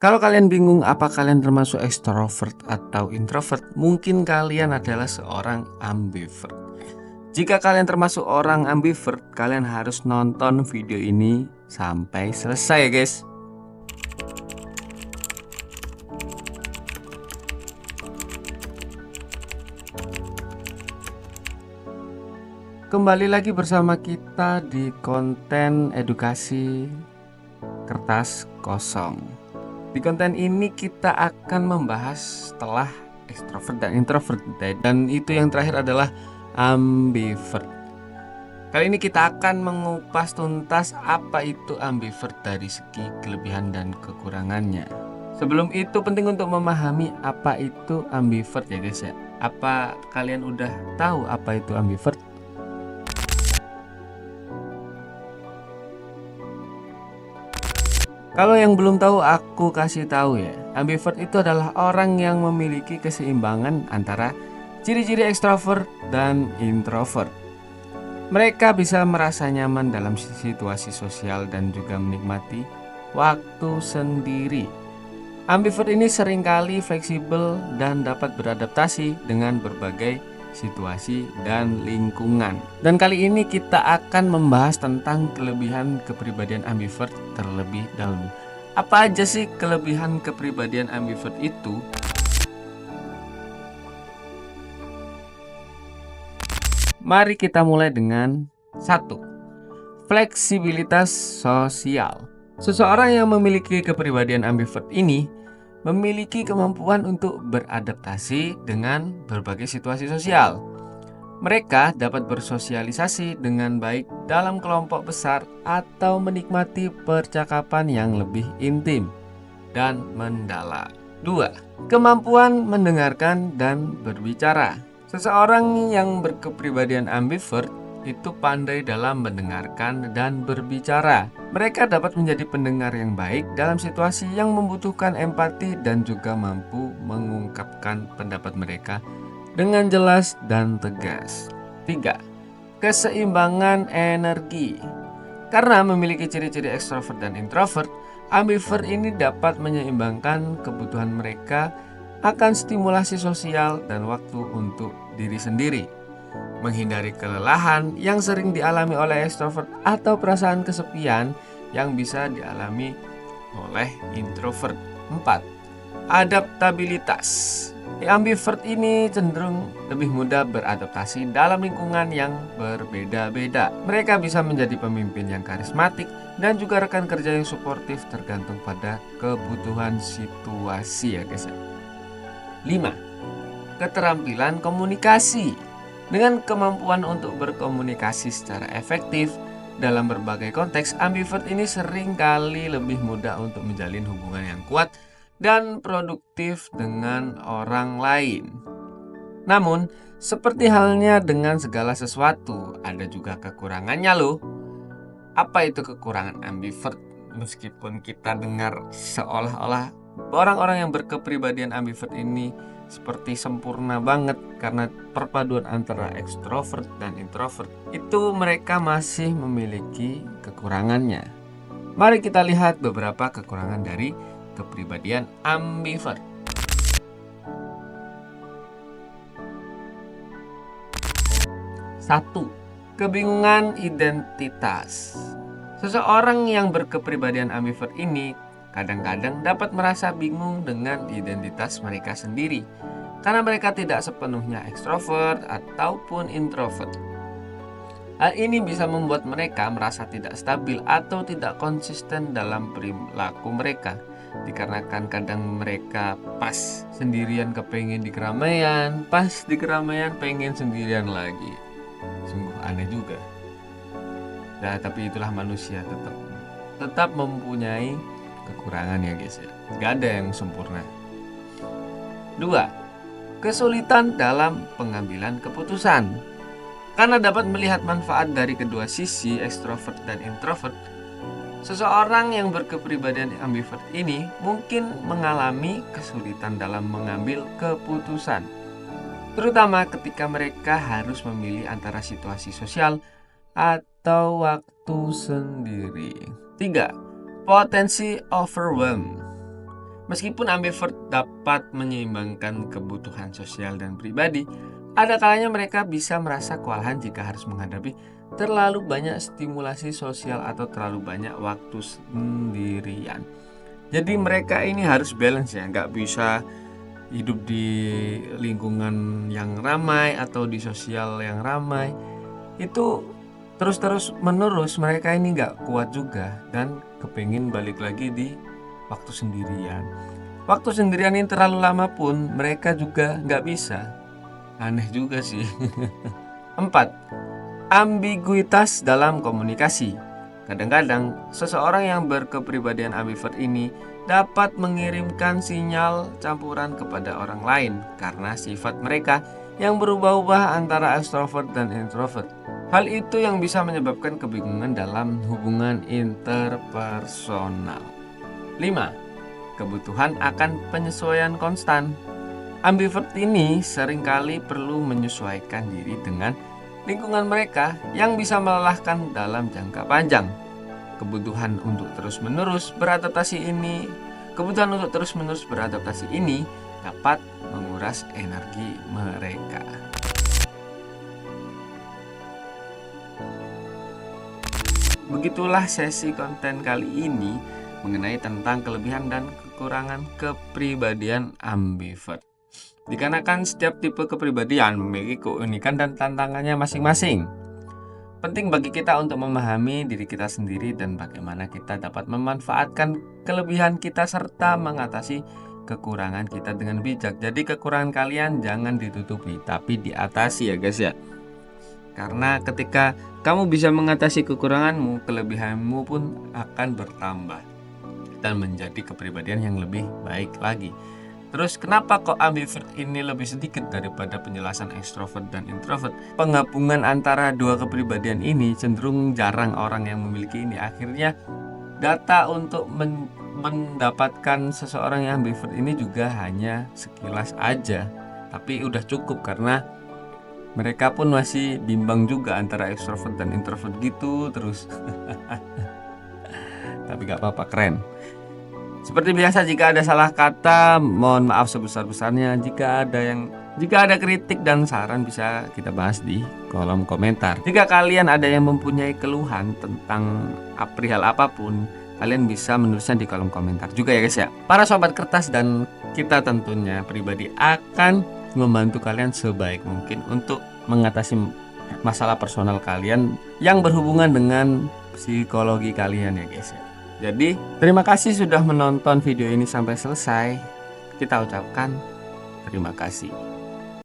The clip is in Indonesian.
Kalau kalian bingung apa kalian termasuk extrovert atau introvert, mungkin kalian adalah seorang ambivert. Jika kalian termasuk orang ambivert, kalian harus nonton video ini sampai selesai ya guys. Kembali lagi bersama kita di konten edukasi kertas kosong. Di konten ini kita akan membahas setelah extrovert dan introvert, dan itu yang terakhir adalah ambivert. Kali ini kita akan mengupas tuntas apa itu ambivert dari segi kelebihan dan kekurangannya. Sebelum itu penting untuk memahami apa itu ambivert ya guys ya. Apa kalian udah tahu apa itu ambivert? Kalau yang belum tahu, aku kasih tahu ya. Ambivert itu adalah orang yang memiliki keseimbangan antara ciri-ciri ekstrovert dan introvert. Mereka bisa merasa nyaman dalam situasi sosial dan juga menikmati waktu sendiri. Ambivert ini seringkali fleksibel dan dapat beradaptasi dengan berbagai situasi dan lingkungan. Dan kali ini kita akan membahas tentang kelebihan kepribadian ambivert terlebih dahulu. Apa aja sih kelebihan kepribadian ambivert itu? Mari kita mulai dengan 1. Fleksibilitas sosial. Seseorang yang memiliki kepribadian ambivert ini memiliki kemampuan untuk beradaptasi dengan berbagai situasi sosial. Mereka dapat bersosialisasi dengan baik dalam kelompok besar atau menikmati percakapan yang lebih intim dan mendalam. 2. Kemampuan mendengarkan dan berbicara. Seseorang yang berkepribadian ambivert itu pandai dalam mendengarkan dan berbicara. Mereka dapat menjadi pendengar yang baik dalam situasi yang membutuhkan empati dan juga mampu mengungkapkan pendapat mereka dengan jelas dan tegas. 3. Keseimbangan energi. Karena memiliki ciri-ciri ekstrovert dan introvert, ambivert ini dapat menyeimbangkan kebutuhan mereka akan stimulasi sosial dan waktu untuk diri sendiri, menghindari kelelahan yang sering dialami oleh ekstrovert atau perasaan kesepian yang bisa dialami oleh introvert. 4. Adaptabilitas. Ambivert ini cenderung lebih mudah beradaptasi dalam lingkungan yang berbeda-beda. Mereka bisa menjadi pemimpin yang karismatik dan juga rekan kerja yang suportif tergantung pada kebutuhan situasi ya guys. 5. Keterampilan komunikasi. Dengan kemampuan untuk berkomunikasi secara efektif dalam berbagai konteks, ambivert ini sering kali lebih mudah untuk menjalin hubungan yang kuat dan produktif dengan orang lain. Namun, seperti halnya dengan segala sesuatu, ada juga kekurangannya loh. Apa itu kekurangan ambivert? Meskipun kita dengar seolah-olah orang-orang yang berkepribadian ambivert ini seperti sempurna banget karena perpaduan antara ekstrovert dan introvert, itu mereka masih memiliki kekurangannya. Mari kita lihat beberapa kekurangan dari kepribadian ambivert. 1. Kebingungan identitas. Seseorang yang berkepribadian ambivert ini kadang-kadang dapat merasa bingung dengan identitas mereka sendiri karena mereka tidak sepenuhnya ekstrovert ataupun introvert. Hal ini bisa membuat mereka merasa tidak stabil atau tidak konsisten dalam perilaku mereka, dikarenakan kadang mereka pas sendirian kepengen di keramaian, pas di keramaian pengen sendirian lagi. Sungguh aneh juga. Nah, tapi itulah manusia, tetap mempunyai kekurangan ya guys ya. Gak ada yang sempurna. 2. Kesulitan dalam pengambilan keputusan. Karena dapat melihat manfaat dari kedua sisi, ekstrovert dan introvert, seseorang yang berkepribadian ambivert ini mungkin mengalami kesulitan dalam mengambil keputusan, terutama ketika mereka harus memilih antara situasi sosial atau waktu sendiri. 3. Potensi overwhelm. Meskipun ambivert dapat menyeimbangkan kebutuhan sosial dan pribadi, ada kalanya mereka bisa merasa kewalahan jika harus menghadapi terlalu banyak stimulasi sosial atau terlalu banyak waktu sendirian. Jadi mereka ini harus balance ya, nggak bisa hidup di lingkungan yang ramai atau di sosial yang ramai. Itu terus menerus mereka ini nggak kuat juga dan kepingin balik lagi di waktu sendirian. Waktu sendirian ini terlalu lama pun mereka juga nggak bisa. Aneh juga sih. 4. Ambiguitas dalam komunikasi. Kadang-kadang seseorang yang berkepribadian ambivert ini dapat mengirimkan sinyal campuran kepada orang lain karena sifat mereka yang berubah-ubah antara extrovert dan introvert. Hal itu yang bisa menyebabkan kebingungan dalam hubungan interpersonal. 5. Kebutuhan akan penyesuaian konstan. Ambivert ini seringkali perlu menyesuaikan diri dengan lingkungan mereka yang bisa melelahkan dalam jangka panjang. Kebutuhan untuk terus-menerus beradaptasi ini dapat menguras energi mereka. Begitulah sesi konten kali ini mengenai tentang kelebihan dan kekurangan kepribadian ambivert. Dikarenakan setiap tipe kepribadian memiliki keunikan dan tantangannya masing-masing. Penting bagi kita untuk memahami diri kita sendiri dan bagaimana kita dapat memanfaatkan kelebihan kita serta mengatasi kekurangan kita dengan bijak. Jadi kekurangan kalian jangan ditutupi, tapi diatasi ya guys ya. Karena ketika kamu bisa mengatasi kekuranganmu, kelebihanmu pun akan bertambah dan menjadi kepribadian yang lebih baik lagi. Terus kenapa kok ambivert ini lebih sedikit daripada penjelasan extrovert dan introvert? Penggabungan antara dua kepribadian ini cenderung jarang orang yang memiliki ini. Akhirnya data untuk mendapatkan seseorang yang ambivert ini juga hanya sekilas aja. Tapi udah cukup karena mereka pun masih bimbang juga antara extrovert dan introvert gitu terus. Tapi gak apa-apa, keren. Seperti biasa, jika ada salah kata, mohon maaf sebesar-besarnya. Jika ada kritik dan saran bisa kita bahas di kolom komentar. Jika kalian ada yang mempunyai keluhan tentang perihal apapun, kalian bisa menulisnya di kolom komentar juga ya guys ya. Para sobat kertas dan kita tentunya pribadi akan membantu kalian sebaik mungkin untuk mengatasi masalah personal kalian yang berhubungan dengan psikologi kalian ya guys ya. Jadi, terima kasih sudah menonton video ini sampai selesai. Kita ucapkan terima kasih.